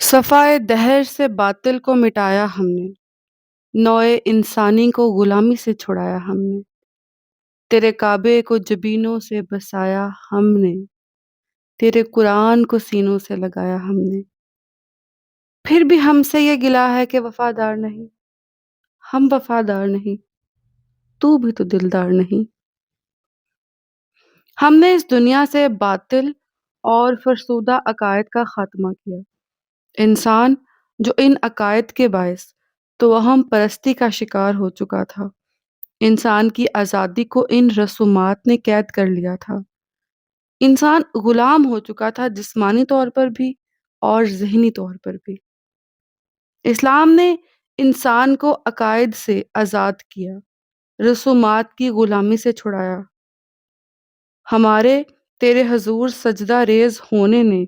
صفائے دہر سے باطل کو مٹایا ہم نے، نوع انسانی کو غلامی سے چھڑایا ہم نے، تیرے کعبے کو جبینوں سے بسایا ہم نے، تیرے قرآن کو سینوں سے لگایا ہم نے۔ پھر بھی ہم سے یہ گلہ ہے کہ وفادار نہیں، ہم وفادار نہیں، تو بھی تو دلدار نہیں۔ ہم نے اس دنیا سے باطل اور فرسودہ عقائد کا خاتمہ کیا۔ انسان جو ان عقائد کے باعث توہم پرستی کا شکار ہو چکا تھا، انسان کی آزادی کو ان رسومات نے قید کر لیا تھا۔ انسان غلام ہو چکا تھا، جسمانی طور پر بھی اور ذہنی طور پر بھی۔ اسلام نے انسان کو عقائد سے آزاد کیا، رسومات کی غلامی سے چھڑایا۔ ہمارے تیرے حضور سجدہ ریز ہونے نے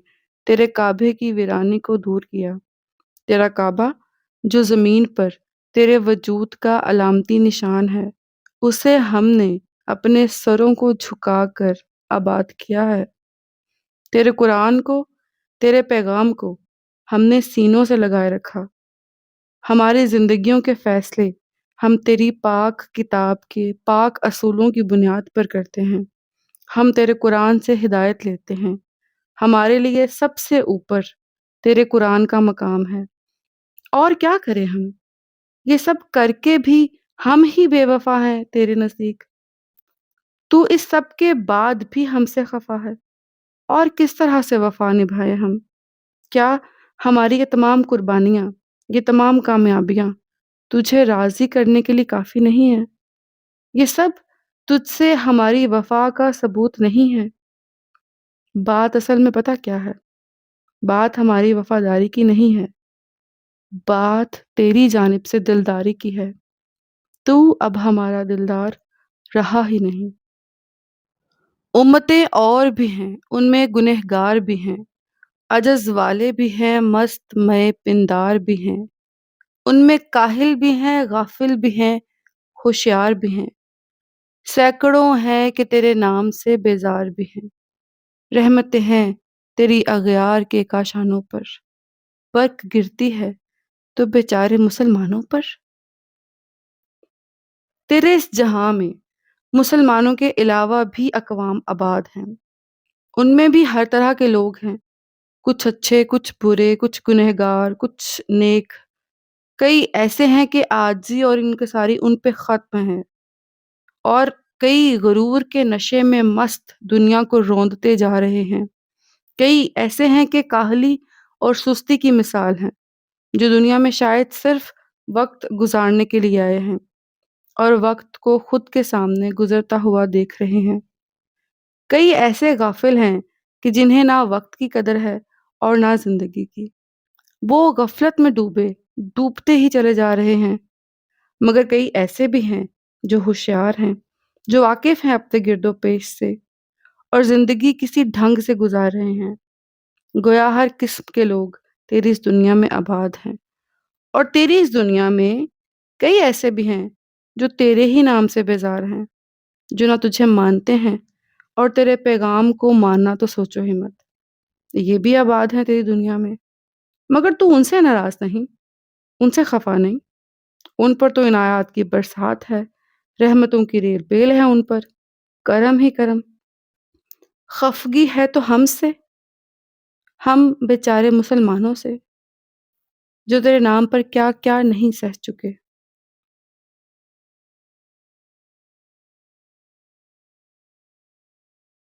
تیرے کعبے کی ویرانی کو دور کیا۔ تیرا کعبہ جو زمین پر تیرے وجود کا علامتی نشان ہے، اسے ہم نے اپنے سروں کو جھکا کر آباد کیا ہے۔ تیرے قرآن کو، تیرے پیغام کو ہم نے سینوں سے لگائے رکھا۔ ہماری زندگیوں کے فیصلے ہم تیری پاک کتاب کے پاک اصولوں کی بنیاد پر کرتے ہیں۔ ہم تیرے قرآن سے ہدایت لیتے ہیں۔ ہمارے لیے سب سے اوپر تیرے قرآن کا مقام ہے۔ اور کیا کریں ہم؟ یہ سب کر کے بھی ہم ہی بے وفا ہیں تیرے نزدیک۔ تو اس سب کے بعد بھی ہم سے خفا ہے۔ اور کس طرح سے وفا نبھائے ہم؟ کیا ہماری یہ تمام قربانیاں، یہ تمام کامیابیاں تجھے راضی کرنے کے لیے کافی نہیں ہیں؟ یہ سب تجھ سے ہماری وفا کا ثبوت نہیں ہے؟ بات اصل میں پتہ کیا ہے؟ بات ہماری وفاداری کی نہیں ہے، بات تیری جانب سے دلداری کی ہے۔ تو اب ہمارا دلدار رہا ہی نہیں۔ امتیں اور بھی ہیں، ان میں گنہگار بھی ہیں، عجز والے بھی ہیں، مست مئے پندار بھی ہیں، ان میں کاہل بھی ہیں، غافل بھی ہیں، ہوشیار بھی ہیں، سینکڑوں ہیں کہ تیرے نام سے بیزار بھی ہیں۔ رحمتیں ہیں تیری اغیار کے کاشانوں پر، برق گرتی ہے تو بیچارے مسلمانوں پر۔ تیرے اس جہاں میں مسلمانوں کے علاوہ بھی اقوام آباد ہیں، ان میں بھی ہر طرح کے لوگ ہیں، کچھ اچھے، کچھ برے، کچھ گنہگار، کچھ نیک۔ کئی ایسے ہیں کہ عاجزی اور انکساری ان پہ ختم ہے، اور کئی غرور کے نشے میں مست دنیا کو روندتے جا رہے ہیں۔ کئی ایسے ہیں کہ کاہلی اور سستی کی مثال ہیں، جو دنیا میں شاید صرف وقت گزارنے کے لیے آئے ہیں اور وقت کو خود کے سامنے گزرتا ہوا دیکھ رہے ہیں۔ کئی ایسے غافل ہیں کہ جنہیں نہ وقت کی قدر ہے اور نہ زندگی کی۔ وہ غفلت میں ڈوبتے ہی چلے جا رہے ہیں۔ مگر کئی ایسے بھی ہیں جو ہوشیار ہیں، جو واقف ہیں اپنے گرد و پیش سے، اور زندگی کسی ڈھنگ سے گزار رہے ہیں۔ گویا ہر قسم کے لوگ تیری اس دنیا میں آباد ہیں، اور تیری اس دنیا میں کئی ایسے بھی ہیں جو تیرے ہی نام سے بیزار ہیں، جو نہ تجھے مانتے ہیں اور تیرے پیغام کو ماننا تو سوچو ہی مت۔ یہ بھی آباد ہیں تیری دنیا میں، مگر تو ان سے ناراض نہیں، ان سے خفا نہیں۔ ان پر تو عنایات کی برسات ہے، رحمتوں کی ریل بیل ہے ان پر، کرم ہی کرم۔ خفگی ہے تو ہم سے، ہم بیچارے مسلمانوں سے، جو تیرے نام پر کیا کیا نہیں سہ چکے۔